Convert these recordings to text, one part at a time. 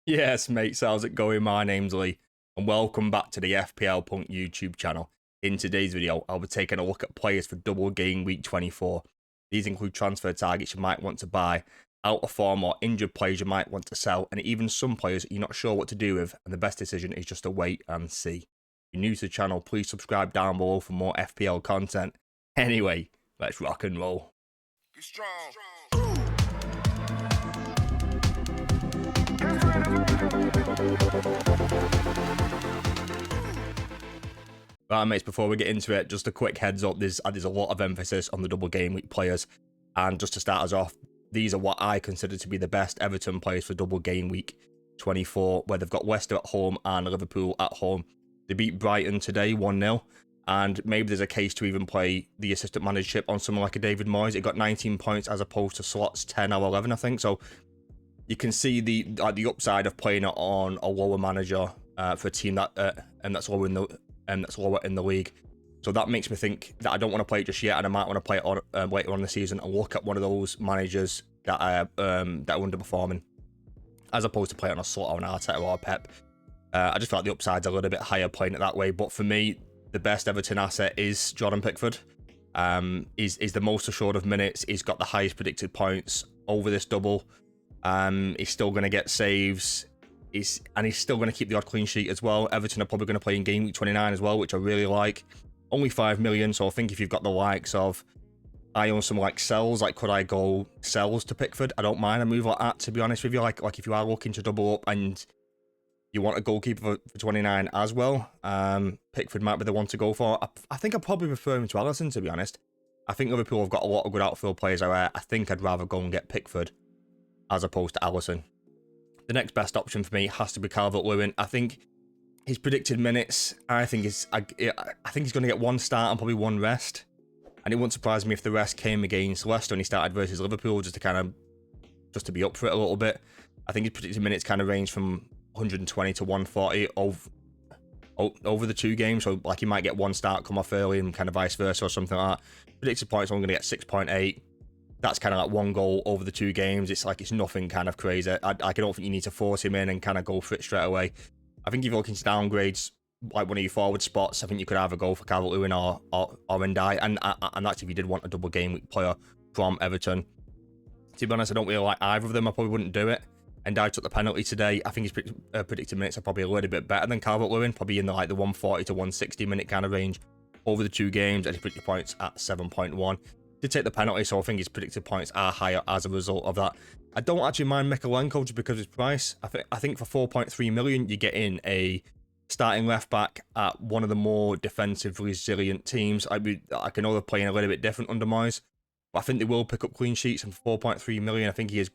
Yes, mate, how's it going? My name's Lee, and welcome back to the FPL Punk YouTube channel. In today's video, I'll be taking a look at players for double game week 24. These include transfer targets you might want to buy, out of form or injured players you might want to sell, and even some players you're not sure what to do with, and the best decision is just to wait and see. If you're new to the channel, please subscribe down below for more FPL content. Anyway, let's rock and roll. Be strong. Right, mates, before we get into it, just a quick heads up, there's a lot of emphasis on the double game week players, and just to start us off, these are what I consider to be the best Everton players for double game week 24, where they've got Leicester at home and Liverpool at home. They beat Brighton today 1-0, and maybe there's a case to even play the assistant managership on someone like a David Moyes. It got 19 points as opposed to Slot's 10 or 11, I think, so you can see the upside of playing it on a lower manager for a team that's lower in the league. So that makes me think that I don't want to play it just yet, and I might want to play it on later on in the season and look at one of those managers that are underperforming, as opposed to playing on a Slot or an Arteta or a Pep. I just feel like the upside's a little bit higher playing it that way. But for me, the best Everton asset is Jordan Pickford. He's the most assured of minutes. He's got the highest predicted points over this double. He's still going to get saves. He's still going to keep the odd clean sheet as well. Everton are probably going to play in game week 29 as well, which I really like. Only 5 million, so I think if you've got the likes of, I own some like sells, like could I go sells to Pickford? I don't mind a move like that, to be honest with you. Like if you are looking to double up and you want a goalkeeper for 29 as well, Pickford might be the one to go for. I think I'd probably prefer him to Alisson, to be honest. I think Liverpool have got a lot of good outfield players out there. I think I'd rather go and get Pickford as opposed to Alisson. The next best option for me has to be Calvert-Lewin. I think his predicted minutes, I think he's going to get one start and probably one rest. And it wouldn't surprise me if the rest came against Leicester and he started versus Liverpool, just to be up for it a little bit. I think his predicted minutes kind of range from 120 to 140 over the two games. So like he might get one start, come off early, and kind of vice versa or something like that. Predicted points, I'm going to get 6.8. That's kind of like one goal over the two games. It's nothing kind of crazy. I don't think you need to force him in and kind of go for it straight away. I think if you're looking to downgrades like one of your forward spots, I think you could either go for Calvert-Lewin or Ndai, and that's if you did want a double game week player from Everton. To be honest, I don't really like either of them. I probably wouldn't do it. Ndai took the penalty today. I think his predicted minutes are probably a little bit better than Calvert-Lewin, probably in the 140 to 160 minute kind of range over the two games, and his predicted points at 7.1. Did take the penalty, so I think his predicted points are higher as a result of that. I don't actually mind Mykolenko just because of his price. I think for 4.3 million, you're getting a starting left back at one of the more defensive resilient teams. I know they're playing a little bit different under Moyes, but I think they will pick up clean sheets. And for 4.3 million, I think he is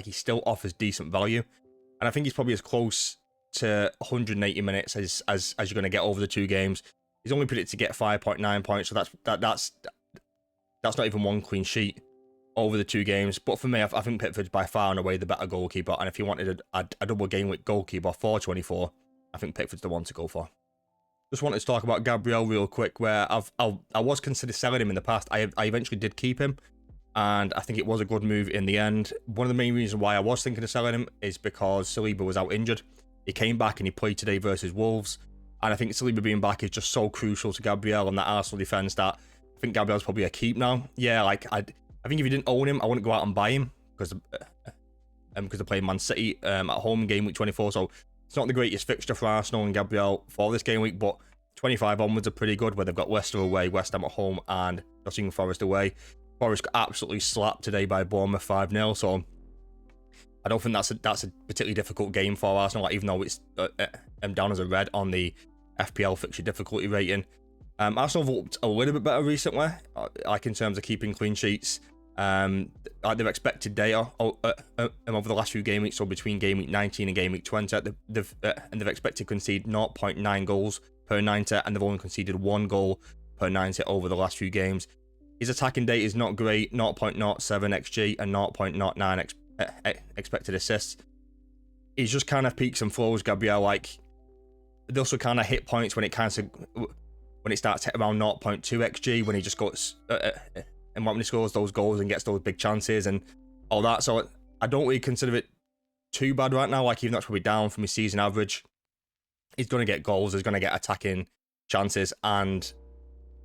he still offers decent value, and I think he's probably as close to 180 minutes as you're going to get over the two games. He's only predicted to get 5.9 points, so that's not even one clean sheet over the two games. But for me, I think Pickford's by far and away the better goalkeeper. And if you wanted a double game week goalkeeper for 24, I think Pickford's the one to go for. Just wanted to talk about Gabriel real quick, where I was considered selling him in the past. I eventually did keep him, and I think it was a good move in the end. One of the main reasons why I was thinking of selling him is because Saliba was out injured. He came back and he played today versus Wolves. And I think Saliba being back is just so crucial to Gabriel and that Arsenal defence that I think Gabriel's probably a keep now. Yeah, I think if you didn't own him, I wouldn't go out and buy him because they're playing Man City at home in game week 24. So it's not the greatest fixture for Arsenal and Gabriel for this game week, but 25 onwards are pretty good, where they've got Leicester away, West Ham at home, and Nottingham Forest away. Forest got absolutely slapped today by Bournemouth 5-0. So I don't think that's a particularly difficult game for Arsenal, even though it's down as a red on the FPL fixture difficulty rating. Arsenal have looked a little bit better recently, in terms of keeping clean sheets. Their expected data over the last few game weeks, so between game week 19 and game week 20, they've expected to concede 0.9 goals per 90, and they've only conceded 1 goal per 90 over the last few games. His attacking data is not great, 0.07 xG and 0.09 expected assists. He's just kind of peaks and flows, Gabriel. They also kind of hit points when it starts to hit around 0.2 xG, when he just goes and when he scores those goals and gets those big chances and all that. So I don't really consider it too bad right now. Like, even that's probably down from his season average. He's going to get goals. He's going to get attacking chances. And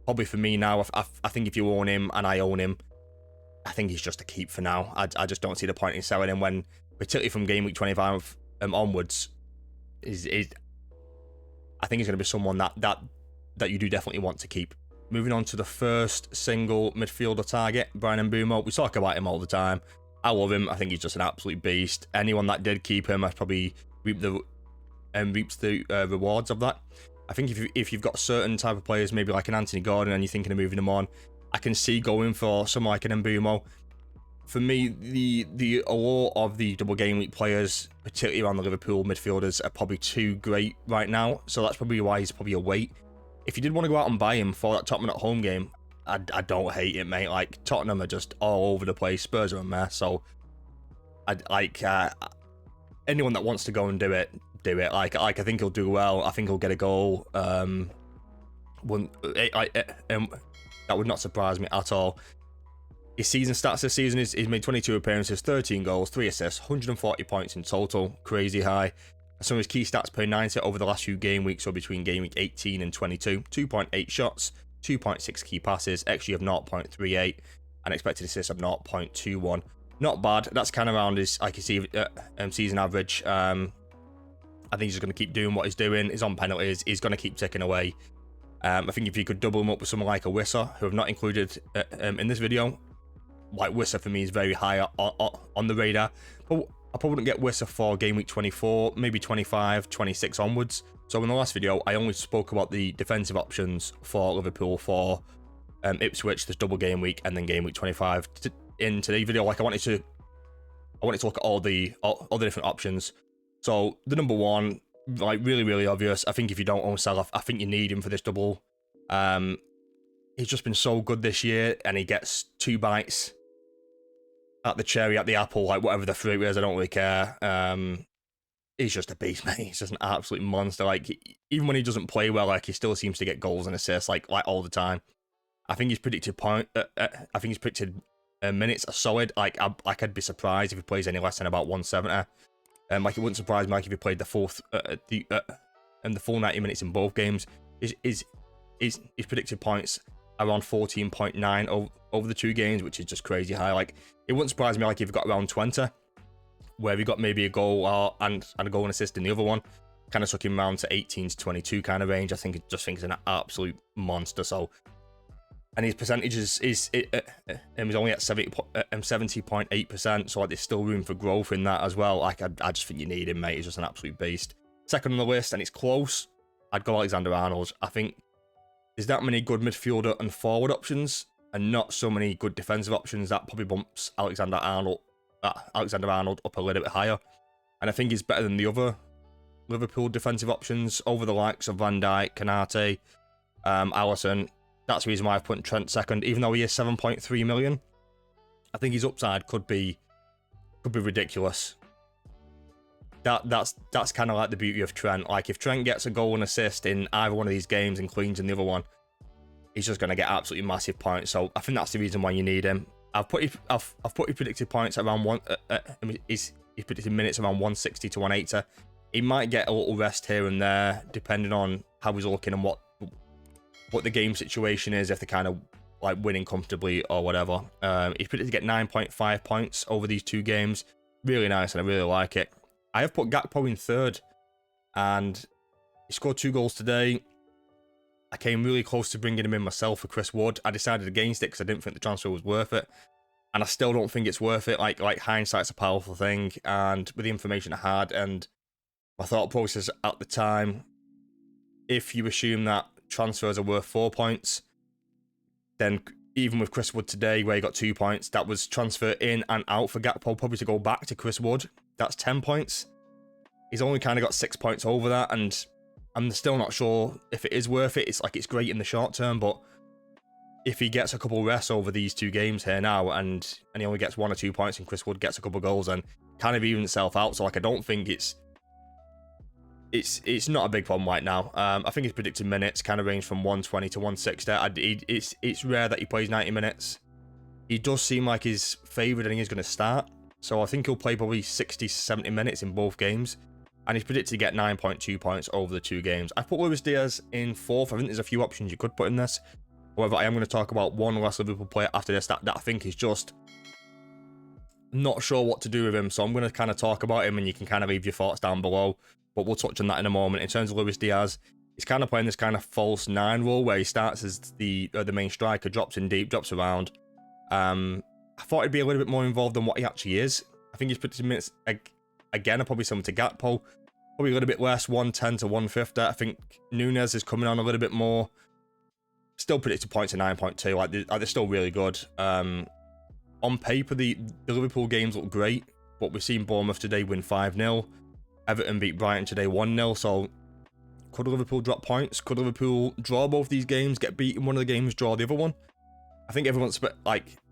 probably for me now, I think if you own him and I own him, I think he's just a keep for now. I just don't see the point in selling him when, particularly from game week 25 onwards, I think he's going to be someone that you do definitely want to keep. Moving on to the first single midfielder target, Brian Mbeumo. We talk about him all the time. I love him. I think he's just an absolute beast. Anyone that did keep him has probably reaped the rewards of that. I think if you've got certain type of players, maybe like an Anthony Gordon, and you're thinking of moving them on, I can see going for someone like an Mbeumo. For me, the allure of the double game week players, particularly around the Liverpool midfielders, are probably too great right now. So that's probably why he's probably a wait. If you did want to go out and buy him for that Tottenham at home game, I don't hate it, mate. Like, Tottenham are just all over the place. Spurs are a mess. So I'd like anyone that wants to go and do it. Like I think he'll do well. I think he'll get a goal. That would not surprise me at all. His season stats this season is he's made 22 appearances, 13 goals, 3 assists, 140 points in total. Crazy high. Some of his key stats per 90 over the last few game weeks, so between game week 18 and 22. 2.8 shots, 2.6 key passes, XG of 0.38, and expected assists of 0.21. Not bad. That's kind of around his, like you see, season average. I think he's just going to keep doing what he's doing. He's on penalties. He's going to keep ticking away. I think if you could double him up with someone like a Wissa, who I've not included in this video, like Wissa for me is very high on the radar. But I probably wouldn't get Wissa for game week 24, maybe 25, 26 onwards. So in the last video, I only spoke about the defensive options for Liverpool for Ipswich, this double game week, and then game week 25. In today's video, like I wanted to look at all the different options. So the number one, like really obvious. I think if you don't own Salah, I think you need him for this double. He's just been so good this year, and he gets 2 bites at the cherry, at the apple, like whatever the fruit is. I don't really care. He's just a beast, mate. He's just an absolute monster. Like, even when he doesn't play well, like he still seems to get goals and assists, like all the time. I think his predicted minutes are solid. Like I'd be surprised if he plays any less than about 170. Like it wouldn't surprise me like if he played the full 90 minutes in both games. His predicted points around 14.9 over the 2 games, which is just crazy high. Like it wouldn't surprise me like if he got around 20, where he got maybe a goal and a goal and assist in the other one. Kind of took him around to 18 to 22 kind of range. I think he's an absolute monster. So, and his percentage is only at 70.8%. So like there's still room for growth in that as well. Like I just think you need him, mate. He's just an absolute beast. Second on the list, and it's close, I'd go Alexander-Arnold. I think there's that many good midfielder and forward options, and not so many good defensive options. That probably bumps Alexander-Arnold up a little bit higher. And I think he's better than the other Liverpool defensive options over the likes of Van Dijk, Konate, Alisson. That's the reason why I've put Trent second, even though he is 7.3 million. I think his upside could be ridiculous. That's kind of like the beauty of Trent. Like if Trent gets a goal and assist in either one of these games and cleans in the other one, he's just going to get absolutely massive points. So I think that's the reason why you need him. I've put his predicted points around his predicted minutes around 160 to 180. He might get a little rest here and there, depending on how he's looking and what the game situation is, if they're kind of like winning comfortably or whatever. He's predicted to get 9.5 points over these 2 games. Really nice, and I really like it. I have put Gakpo in third, and he scored 2 goals today. I came really close to bringing him in myself for Chris Wood. I decided against it because I didn't think the transfer was worth it, and I still don't think it's worth it. Like hindsight's a powerful thing, and with the information I had and my thought process at the time, if you assume that transfers are worth 4 points, then even with Chris Wood today, where he got 2 points, that was transfer in and out for Gakpo, probably to go back to Chris Wood. That's 10 points. He's only kind of got 6 points over that, and I'm still not sure if it is worth it. It's great in the short term, but if he gets a couple rests over these 2 games here now, and he only gets 1 or 2 points, and Chris Wood gets a couple goals, and kind of evens itself out. So like I don't think it's not a big problem right now. I think his predicted minutes kind of range from 120 to 160. It's rare that he plays 90 minutes. He does seem like he's favoured and he's going to start. So I think he'll play probably 60 to 70 minutes in both games. And he's predicted to get 9.2 points over the 2 games. I put Luis Diaz in 4th. I think there's a few options you could put in this. However, I am going to talk about one last Liverpool player after this that I think is just not sure what to do with him. So I'm going to kind of talk about him and you can kind of leave your thoughts down below. But we'll touch on that in a moment. In terms of Luis Diaz, he's kind of playing this kind of false 9 role where he starts as the main striker, drops in deep, drops around. I thought he'd be a little bit more involved than what he actually is. I think he's put his minutes, again, are probably similar to Gakpo. Probably a little bit less, 110 to 150. I think Nunez is coming on a little bit more. Still predicted points at 9.2. Like they're still really good. On paper, the Liverpool games look great, but we've seen Bournemouth today win 5-0. Everton beat Brighton today 1-0. So could Liverpool drop points? Could Liverpool draw both these games, get beaten one of the games, draw the other one? I think everyone's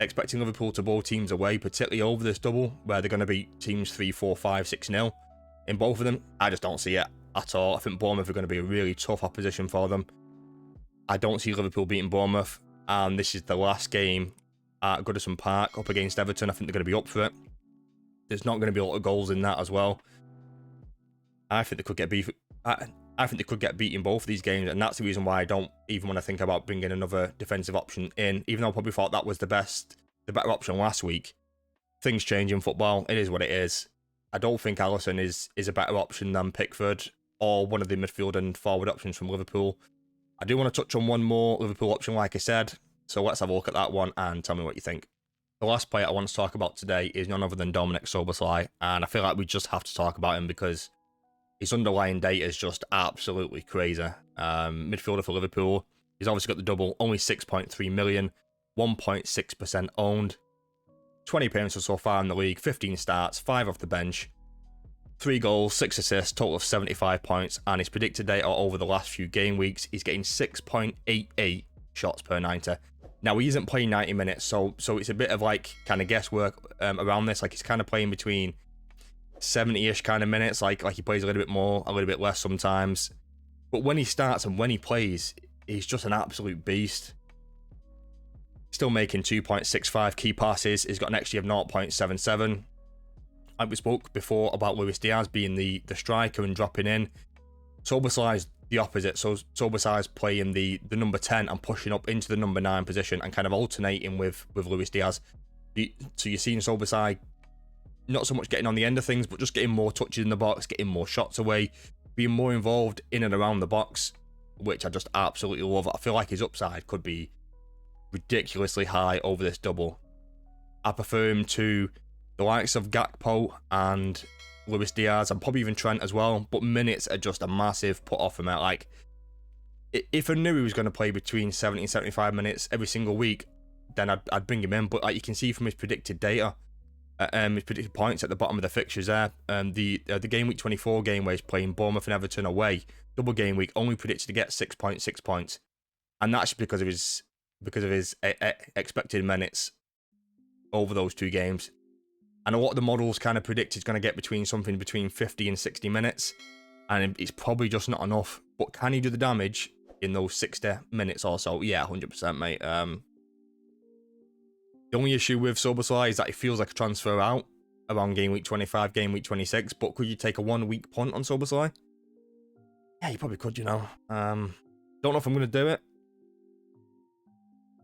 expecting Liverpool to blow teams away, particularly over this double, where they're going to beat teams 3-4, 5-6-0 in both of them. I just don't see it at all. I think Bournemouth are going to be a really tough opposition for them. I don't see Liverpool beating Bournemouth, and this is the last game at Goodison Park up against Everton. I think they're going to be up for it. There's not going to be a lot of goals in that as well. I think they could get beat. I think they could get beat in both of these games, and that's the reason why I don't even want to think about bringing another defensive option in, even though I probably thought that was the better option last week. Things change in football. It is what it is. I don't think Alisson is a better option than Pickford or one of the midfield and forward options from Liverpool. I do want to touch on one more Liverpool option, like I said, so let's have a look at that one and tell me what you think. The last player I want to talk about today is none other than Dominic Szoboszlai, and I feel like we just have to talk about him because his underlying data is just absolutely crazy. Midfielder for Liverpool. He's obviously got the double, only 6.3 million, 1.6% owned. 20 appearances so far in the league, 15 starts, 5 off the bench, 3 goals, 6 assists, total of 75 points, and his predicted data over the last few game weeks, he's getting 6.88 shots per 90. Now, he isn't playing 90 minutes, so it's a bit of kind of guesswork around this. He's kind of playing between 70-ish kind of minutes, like he plays a little bit more, a little bit less sometimes. But when he starts and when he plays, he's just an absolute beast. Still making 2.65 key passes. He's got an XG of 0.77. Like we spoke before about Luis Diaz being the striker and dropping in. Szoboszlai's the opposite. So Szoboszlai's playing the number 10 and pushing up into the number 9 position and kind of alternating with Luis Diaz. So you're seeing Szoboszlai not so much getting on the end of things, but just getting more touches in the box, getting more shots away, being more involved in and around the box, which I just absolutely love. I feel like his upside could be ridiculously high over this double. I prefer him to the likes of Gakpo and Luis Diaz and probably even Trent as well, but minutes are just a massive put off from it. If I knew he was going to play between 70 and 75 minutes every single week, then I'd bring him in. But you can see from his predicted data, his predicted points at the bottom of the fixtures there, the Gameweek 24 game where he's playing Bournemouth and Everton away, double game week, only predicted to get 6.6 points, and that's because of his expected minutes over those 2 games. And a lot of the models kind of predict he's going to get something between 50 and 60 minutes, and it's probably just not enough. But can he do the damage in those 60 minutes or so? Yeah, 100%, mate. The only issue with Szoboszlai is that it feels like a transfer out around game week 25, game week 26. But could you take a 1-week punt on Szoboszlai? Yeah, you probably could, you know. Don't know if I'm going to do it.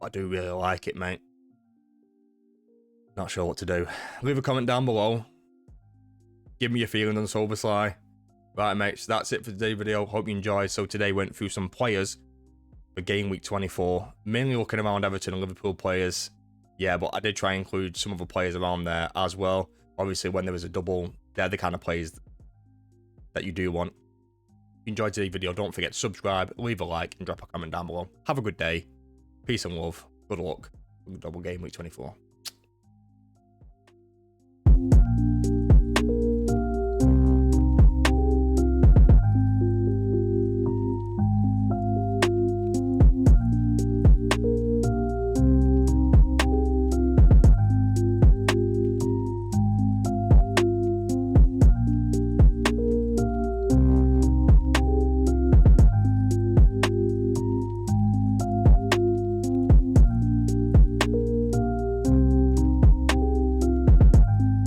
But I do really like it, mate. Not sure what to do. Leave a comment down below. Give me your feeling on Szoboszlai. Right, mates, that's it for today's video. Hope you enjoyed. So today went through some players for game week 24. Mainly looking around Everton and Liverpool players. Yeah, but I did try and include some other players around there as well. Obviously, when there was a double, they're the kind of players that you do want. If you enjoyed today's video, don't forget to subscribe, leave a like, and drop a comment down below. Have a good day. Peace and love. Good luck with double game week 24.